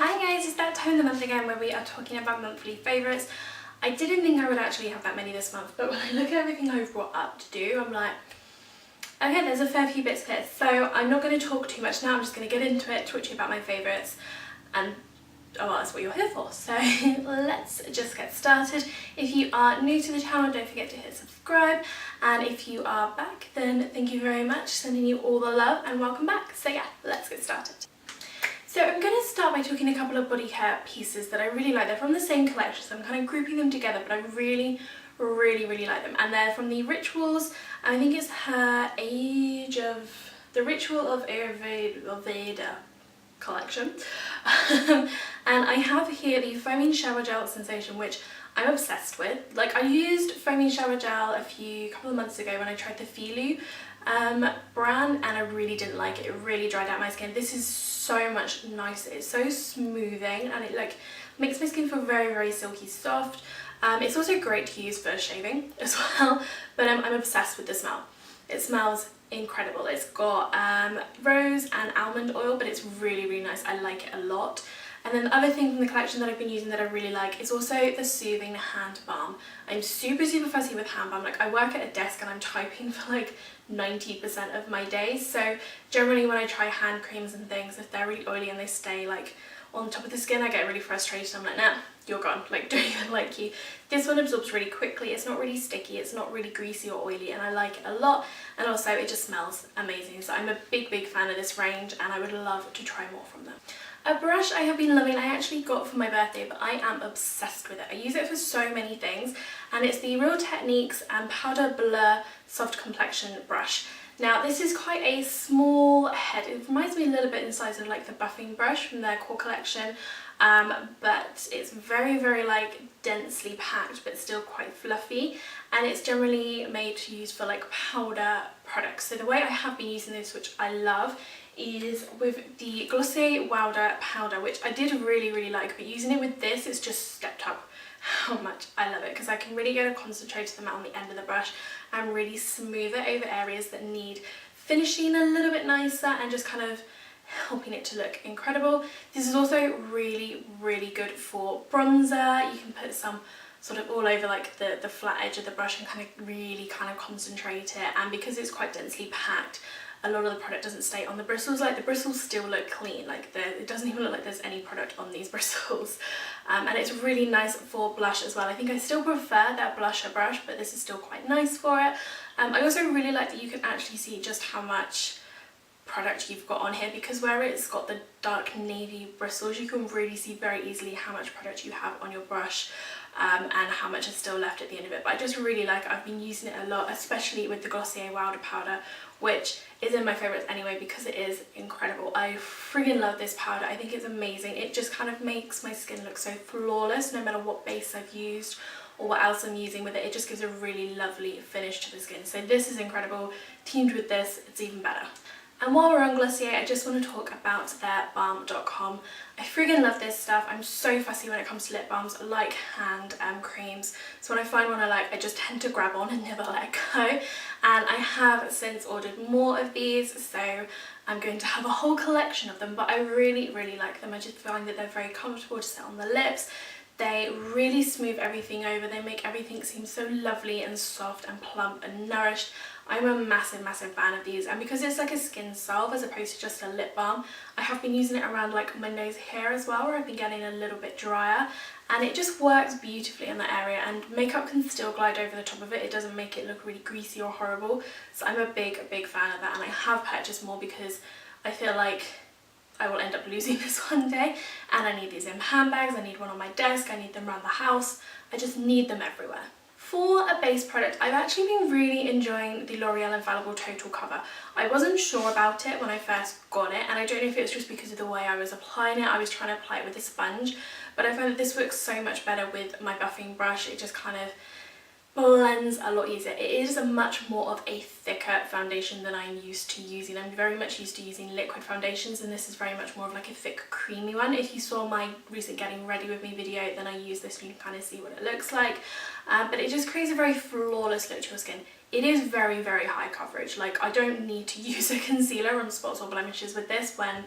Hi guys, it's that time of the month again where we are talking about monthly favourites. I didn't think I would actually have that many this month, but when I look at everything I've brought up to do, I'm like, okay, there's a fair few bits here. So I'm not going to talk too much now, I'm just going to get into it, talk to you about my favourites, and oh well, that's what you're here for. So let's just get started. If you are new to the channel, don't forget to hit subscribe, and if you are back, then thank you very much, sending you all the love and welcome back. So yeah, let's get started. So I'm going to start by talking a couple of body care pieces that I really like. They're from the same collection, so I'm kind of grouping them together, but I really like them. And they're from the Rituals, and I think it's the Ritual of Ayurveda collection. And I have here the Foaming Shower Gel Sensation, which I'm obsessed with. Like, I used Foaming Shower Gel a couple of months ago when I tried the Filu brand, and I really didn't like it. It really dried out my skin. This is so much nicer. It's so smoothing, and it like makes my skin feel very silky soft. It's also great to use for shaving as well, but I'm obsessed with the smell. It smells incredible. It's got rose and almond oil, but it's really nice. I like it a lot. And then the other thing from the collection that I've been using that I really like is also the Soothing Hand Balm. I'm super fussy with hand balm. Like, I work at a desk and I'm typing for like 90% of my day, so generally when I try hand creams and things, if they're really oily and they stay like on top of the skin, I get really frustrated. I'm like, nah, you're gone, like, don't even like you. This one absorbs really quickly, it's not really sticky, it's not really greasy or oily, and I like it a lot, and also it just smells amazing. So I'm a big fan of this range, and I would love to try more from them. A brush I have been loving, I actually got for my birthday, but I am obsessed with it. I use it for so many things, and it's the Real Techniques Powder Blur Soft Complexion Brush. Now, this is quite a small head. It reminds me a little bit in size of like the buffing brush from their core collection, but it's very like densely packed, but still quite fluffy, and it's generally made to use for like powder products. So the way I have been using this, which I love, is with the Glossier Wilder powder, which I did really like, but using it with this, it's just stepped up how much I love it, because I can really get a concentrated amount on the end of the brush and really smooth it over areas that need finishing a little bit nicer and just kind of helping it to look incredible. This is also really good for bronzer. You can put some sort of all over like the flat edge of the brush and really concentrate it, and because it's quite densely packed, a lot of the product doesn't stay on the bristles. Like, the bristles still look clean, like it doesn't even look like there's any product on these bristles. And it's really nice for blush as well. I think I still prefer that blusher brush, but this is still quite nice for it. I also really like that you can actually see just how much product you've got on here, because where it's got the dark navy bristles, you can really see very easily how much product you have on your brush, and how much is still left at the end of it. But I just really like it. I've been using it a lot, especially with the Glossier Wilder powder, which is in my favourites anyway because it is incredible. I friggin' love this powder. I think it's amazing. It just kind of makes my skin look so flawless, no matter what base I've used or what else I'm using with it. It just gives a really lovely finish to the skin. So this is incredible. Teamed with this, it's even better. And while we're on Glossier, I just want to talk about their Balm.com. I friggin' love this stuff. I'm so fussy when it comes to lip balms. I like hand creams. So when I find one I like, I just tend to grab on and never let go. And I have since ordered more of these, so I'm going to have a whole collection of them. But I really like them. I just find that they're very comfortable to sit on the lips. They really smooth everything over. They make everything seem so lovely and soft and plump and nourished. I'm a massive fan of these, and because it's like a skin salve as opposed to just a lip balm, I have been using it around like my nose here as well, where I've been getting a little bit drier, and it just works beautifully in that area, and makeup can still glide over the top of it. It doesn't make it look really greasy or horrible. So I'm a big fan of that, and I have purchased more because I feel like I will end up losing this one day, and I need these in handbags, I need one on my desk, I need them around the house. I just need them everywhere. For a base product, I've actually been really enjoying the L'Oreal Infallible Total Cover. I wasn't sure about it when I first got it, and I don't know if it was just because of the way I was applying it. I was trying to apply it with a sponge, but I found that this works so much better with my buffing brush. It just kind of blends a lot easier. It is a much more of a thicker foundation than I'm used to using. I'm very much used to using liquid foundations, and this is very much more of like a thick creamy one. If you saw my recent getting ready with me video, then I use this, and you can kind of see what it looks like. But it just creates a very flawless look to your skin. It is very high coverage. Like, I don't need to use a concealer on spots or blemishes with this when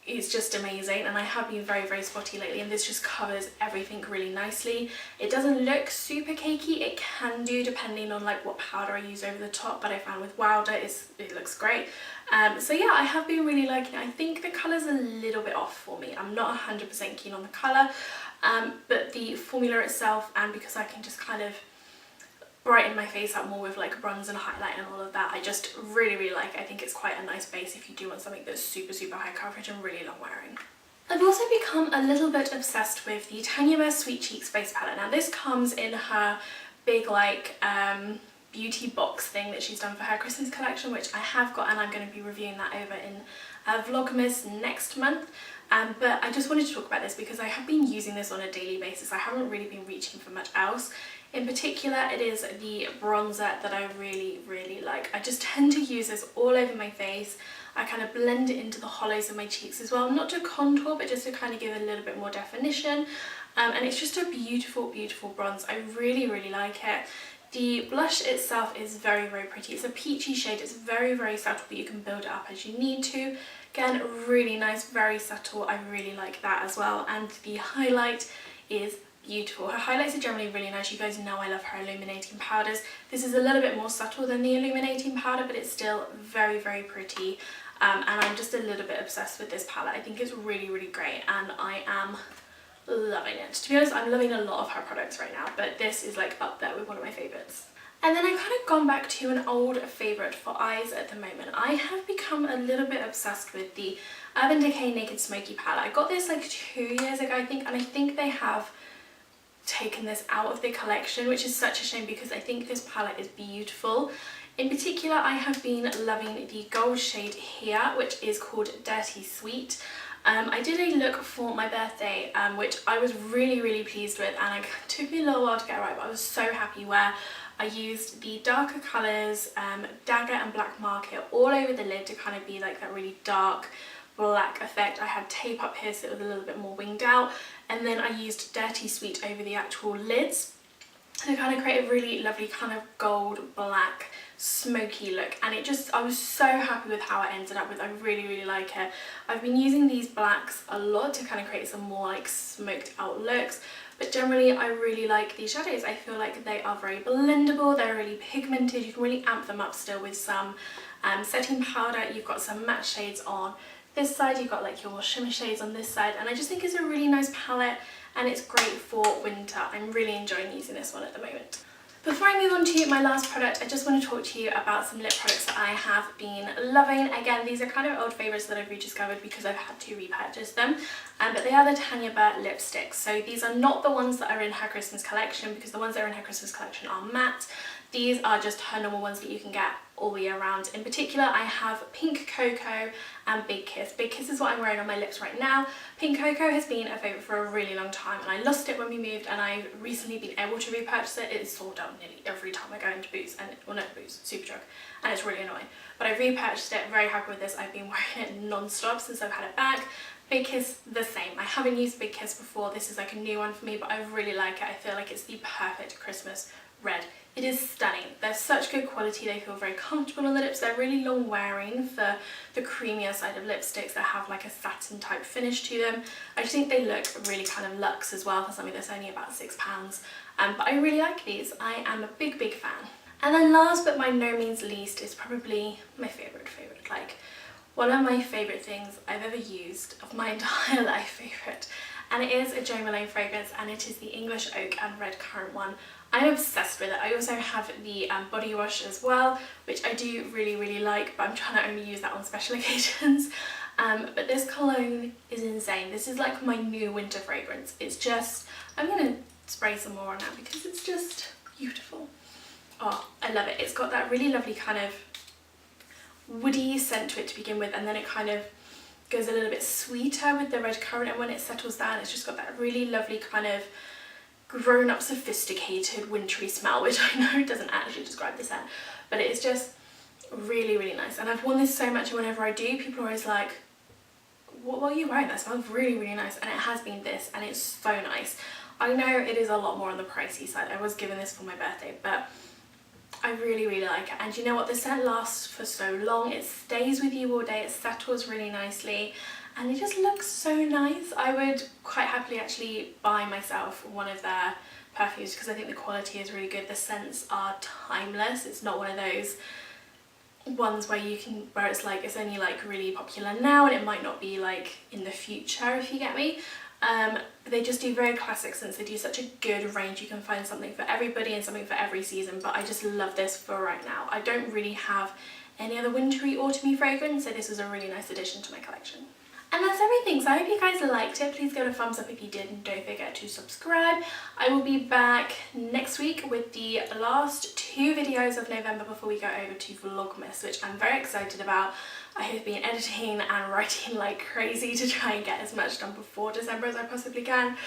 is just amazing, and I have been very spotty lately, and this just covers everything really nicely. It doesn't look super cakey. It can do depending on like what powder I use over the top, but I found with Wilder it looks great. So yeah, I have been really liking it. I think the colour's a little bit off for me. I'm not 100% keen on the colour, but the formula itself, and because I can just kind of brighten my face up more with like bronze and highlight and all of that, I just really like it. I think it's quite a nice base if you do want something that's super high coverage and really long wearing. I've also become a little bit obsessed with the Tanya Bear Sweet Cheeks base palette. Now this comes in her big like beauty box thing that she's done for her Christmas collection, which I have got, and I'm going to be reviewing that over in Vlogmas next month. But I just wanted to talk about this because I have been using this on a daily basis. I haven't really been reaching for much else. In particular, it is the bronzer that I really like. I just tend to use this all over my face. I kind of blend it into the hollows of my cheeks as well, not to contour, but just to kind of give a little bit more definition. And it's just a beautiful bronze. I really like it. The blush itself is very pretty. It's a peachy shade. It's very subtle, but you can build it up as you need to. Again, really nice, very subtle. I really like that as well. And the highlight is beautiful. Her highlights are generally really nice. You guys know I love her illuminating powders. This is a little bit more subtle than the illuminating powder, but it's still very pretty. And I'm just a little bit obsessed with this palette. I think it's really great, and I am loving it. To be honest, I'm loving a lot of her products right now, but this is like up there with one of my favourites. And then I've kind of gone back to an old favourite for eyes at the moment. I have become a little bit obsessed with the Urban Decay Naked Smoky palette. I got this like 2 years ago, I think, and I think they have taken this out of the collection, which is such a shame because I think this palette is beautiful. In particular, I have been loving the gold shade here, which is called Dirty Sweet. I did a look for my birthday, which I was really pleased with, and it took me a little while to get it right, but I was so happy, where I used the darker colours, Dagger and Black Market all over the lid to kind of be like that really dark black effect. I had tape up here so it was a little bit more winged out, and then I used Dirty Sweet over the actual lids to kind of create a really lovely kind of gold black smoky look, and it just, I was so happy with how it ended up with. I really like it. I've been using these blacks a lot to kind of create some more like smoked out looks, but generally I really like these shadows. I feel like they are very blendable, they're really pigmented, you can really amp them up still with some setting powder. You've got some matte shades on this side, you've got like your shimmer shades on this side, and I just think it's a really nice palette and it's great for winter. I'm really enjoying using this one at the moment. Before I move on to my last product, I just want to talk to you about some lip products that I have been loving. Again, these are kind of old favourites that I've rediscovered because I've had to repurchase them, but they are the Tanya Bear lipsticks. So these are not the ones that are in her Christmas collection, because the ones that are in her Christmas collection are matte. These are just her normal ones that you can get all year round. In particular, I have Pink Cocoa and Big Kiss. Big Kiss is what I'm wearing on my lips right now. Pink Cocoa has been a favourite for a really long time, and I lost it when we moved, and I've recently been able to repurchase it. It's sold out nearly every time I go into Boots, and well, not Boots, Superdrug, and it's really annoying. But I've repurchased it, very happy with this. I've been wearing it non-stop since I've had it back. Big Kiss, the same. I haven't used Big Kiss before. This is like a new one for me, but I really like it. I feel like it's the perfect Christmas red. It is stunning. They're such good quality. They feel very comfortable on the lips. They're really long wearing for the creamier side of lipsticks that have like a satin type finish to them. I just think they look really kind of luxe as well for something that's only about £6. But I really like these. I am a big fan. And then last but by no means least is probably my favourite. Like one of my favourite things I've ever used of my entire life favourite. And it is a Jo Malone fragrance, and it is the English Oak and Red Currant one. I'm obsessed with it. I also have the body wash as well, which I do really like, but I'm trying to only use that on special occasions. But this cologne is insane. This is like my new winter fragrance. It's just, I'm going to spray some more on that because it's just beautiful. Oh, I love it. It's got that really lovely kind of woody scent to it to begin with, and then it kind of goes a little bit sweeter with the red currant, and when it settles down it's just got that really lovely kind of grown-up sophisticated wintry smell, which I know doesn't actually describe the scent, but it is just really nice. And I've worn this so much, and whenever I do, people are always like, what are you wearing? That smells really nice. And it has been this, and it's so nice. I know it is a lot more on the pricey side. I was given this for my birthday, but I really like it. And you know what, the scent lasts for so long. It stays with you all day. It settles really nicely, and it just looks so nice. I would quite happily actually buy myself one of their perfumes because I think the quality is really good. The scents are timeless. It's not one of those ones where it's like it's only like really popular now and it might not be like in the future, if you get me. They just do very classic scents. They do such a good range. You can find something for everybody and something for every season, but I just love this for right now. I don't really have any other wintry, autumny fragrance, so this was a really nice addition to my collection. And that's everything, so I hope you guys liked it. Please give it a thumbs up if you did, and don't forget to subscribe. I will be back next week with the last 2 videos of November before we go over to Vlogmas, which I'm very excited about. I have been editing and writing like crazy to try and get as much done before December as I possibly can,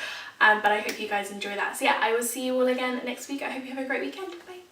but I hope you guys enjoy that. So yeah, I will see you all again next week. I hope you have a great weekend. Bye.